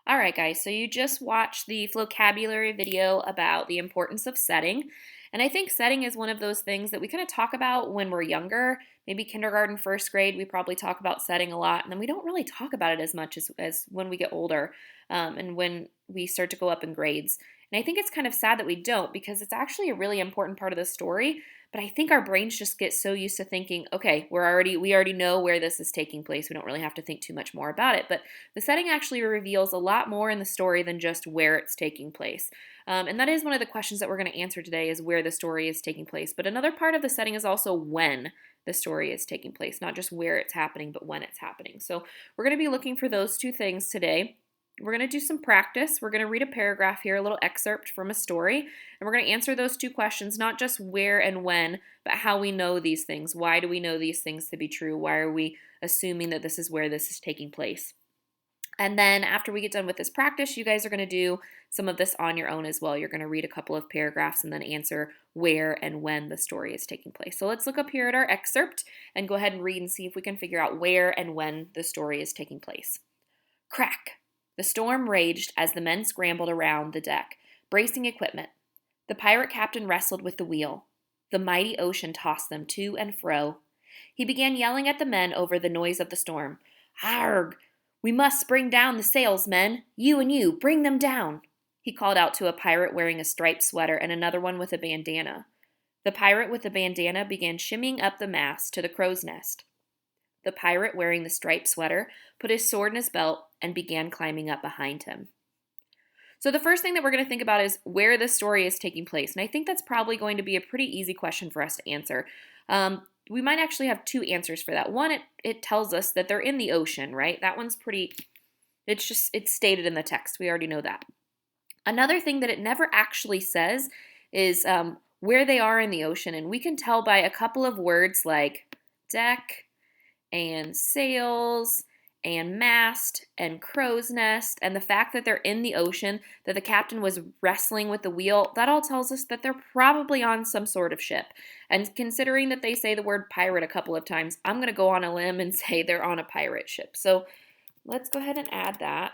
All right, guys, so you just watched the vocabulary video about the importance of setting. And I think setting is one of those things that we kind of talk about when we're younger. Maybe kindergarten, first grade, we probably talk about setting a lot. And then we don't really talk about it as much as when we get older and when we start to go up in grades. And I think it's kind of sad that we don't because it's actually a really important part of the story. But I think our brains just get so used to thinking, okay, we already know where this is taking place. We don't really have to think too much more about it. But the setting actually reveals a lot more in the story than just where it's taking place. And that is one of the questions that we're going to answer today is where the story is taking place. But another part of the setting is also when the story is taking place, not just where it's happening, but when it's happening. So we're going to be looking for those two things today. We're going to do some practice. We're going to read a paragraph here, a little excerpt from a story, and we're going to answer those two questions, not just where and when, but how we know these things. Why do we know these things to be true? Why are we assuming that this is where this is taking place? And then after we get done with this practice, you guys are going to do some of this on your own as well. You're going to read a couple of paragraphs and then answer where and when the story is taking place. So let's look up here at our excerpt and go ahead and read and see if we can figure out where and when the story is taking place. Crack! The storm raged as the men scrambled around the deck, bracing equipment. The pirate captain wrestled with the wheel. The mighty ocean tossed them to and fro. He began yelling at the men over the noise of the storm. Arg! We must bring down the sails, men. You and you, bring them down. He called out to a pirate wearing a striped sweater and another one with a bandana. The pirate with the bandana began shimmying up the mast to the crow's nest. The pirate wearing the striped sweater put his sword in his belt and began climbing up behind him. So the first thing that we're going to think about is where this story is taking place. And I think that's probably going to be a pretty easy question for us to answer. We might actually have two answers for that. One, it tells us that they're in the ocean, right? That one's it's stated in the text. We already know that. Another thing that it never actually says is where they are in the ocean. And we can tell by a couple of words like deck and sails and mast and crow's nest and the fact that they're in the ocean, that the captain was wrestling with the wheel, that all tells us that they're probably on some sort of ship. And considering that they say the word pirate a couple of times, I'm going to go on a limb and say they're on a pirate ship. So let's go ahead and add that.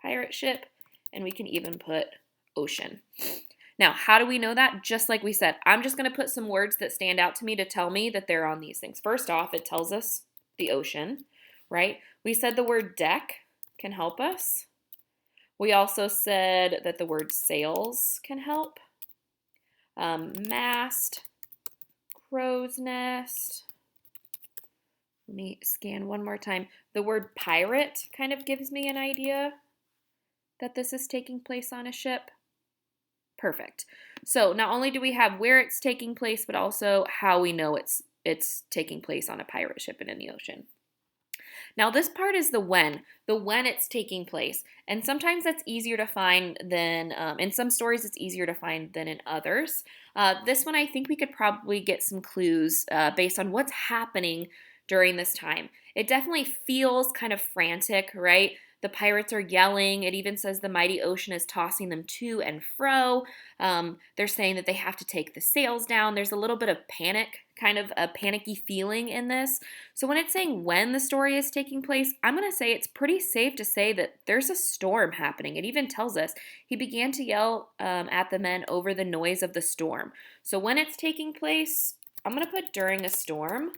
Pirate ship, and we can even put ocean. Now, how do we know that? Just like we said, I'm just going to put some words that stand out to me to tell me that they're on these things. First off, it tells us the ocean, right? We said the word deck can help us. We also said that the word sails can help. Mast, crow's nest. Let me scan one more time. The word pirate kind of gives me an idea that this is taking place on a ship. Perfect. So not only do we have where it's taking place, but also how we know it's taking place on a pirate ship and in the ocean. Now this part is the when it's taking place. And sometimes that's easier to find than, in some stories it's easier to find than in others. This one I think we could probably get some clues based on what's happening during this time. It definitely feels kind of frantic, right? The pirates are yelling. It even says the mighty ocean is tossing them to and fro. They're saying that they have to take the sails down. There's a little bit of panic, kind of a panicky feeling in this. So when it's saying when the story is taking place, I'm going to say it's pretty safe to say that there's a storm happening. It even tells us he began to yell at the men over the noise of the storm. So when it's taking place, I'm going to put during a storm.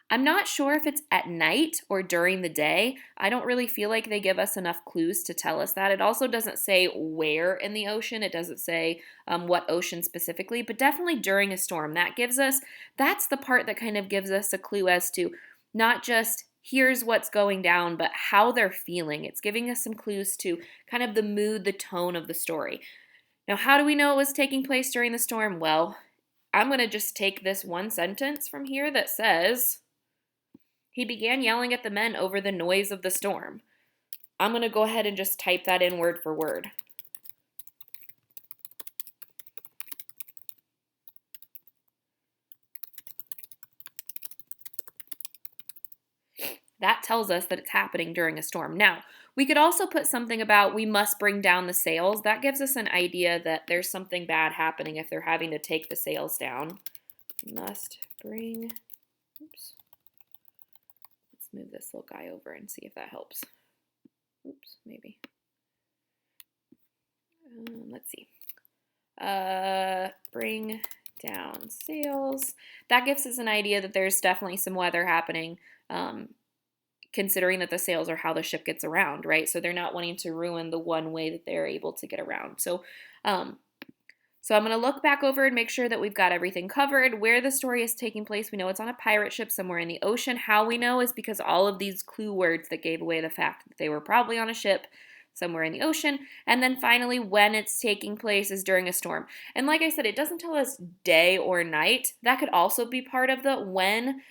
I'm not sure if it's at night or during the day. I don't really feel like they give us enough clues to tell us that. It also doesn't say where in the ocean. It doesn't say what ocean specifically, but definitely during a storm. That's the part that kind of gives us a clue as to not just here's what's going down, but how they're feeling. It's giving us some clues to kind of the mood, the tone of the story. Now, how do we know it was taking place during the storm? Well, I'm going to just take this one sentence from here that says, he began yelling at the men over the noise of the storm. I'm going to go ahead and just type that in word for word. That tells us that it's happening during a storm. Now, we could also put something about we must bring down the sails. That gives us an idea that there's something bad happening if they're having to take the sails down. Must bring, move this little guy over and see if that helps. Oops, maybe. Let's see. Bring down sales. That gives us an idea that there's definitely some weather happening, considering that the sails are how the ship gets around, right? So they're not wanting to ruin the one way that they're able to get around. So I'm going to look back over and make sure that we've got everything covered. Where the story is taking place, we know it's on a pirate ship somewhere in the ocean. How we know is because all of these clue words that gave away the fact that they were probably on a ship somewhere in the ocean. And then finally, when it's taking place is during a storm. And like I said, it doesn't tell us day or night. That could also be part of the when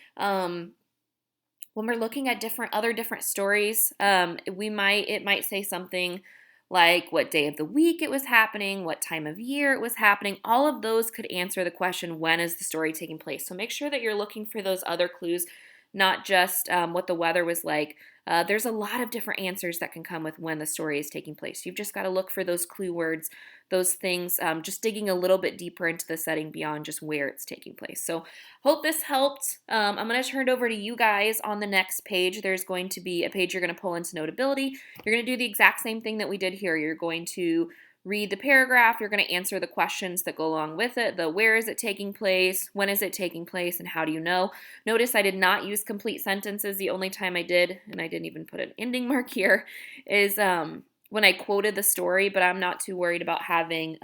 we're looking at other different stories. It might say something like what day of the week it was happening, what time of year it was happening. All of those could answer the question, when is the story taking place? So make sure that you're looking for those other clues, not just what the weather was like. There's a lot of different answers that can come with when the story is taking place. You've just got to look for those clue words, those things, just digging a little bit deeper into the setting beyond just where it's taking place. So hope this helped. I'm going to turn it over to you guys on the next page. There's going to be a page you're going to pull into Notability. You're going to do the exact same thing that we did here. You're going to read the paragraph. You're going to answer the questions that go along with it. The where is it taking place, when is it taking place, and how do you know? Notice I did not use complete sentences. The only time I did, and I didn't even put an ending mark here, is when I quoted the story, but I'm not too worried about having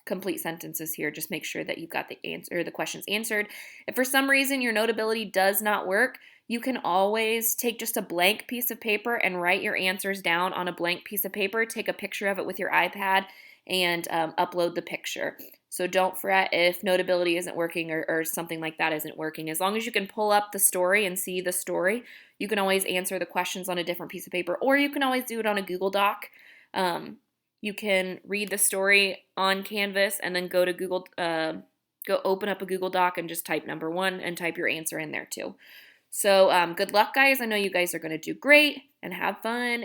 complete sentences here. Just make sure that you've got the questions answered. If for some reason your Notability does not work, you can always take just a blank piece of paper and write your answers down on a blank piece of paper. Take a picture of it with your iPad and upload the picture. So don't fret if Notability isn't working or something like that isn't working. As long as you can pull up the story and see the story, you can always answer the questions on a different piece of paper, or you can always do it on a Google Doc. You can read the story on Canvas and then go to Google, go open up a Google Doc and just type number 1 and type your answer in there too. So good luck, guys. I know you guys are going to do great and have fun.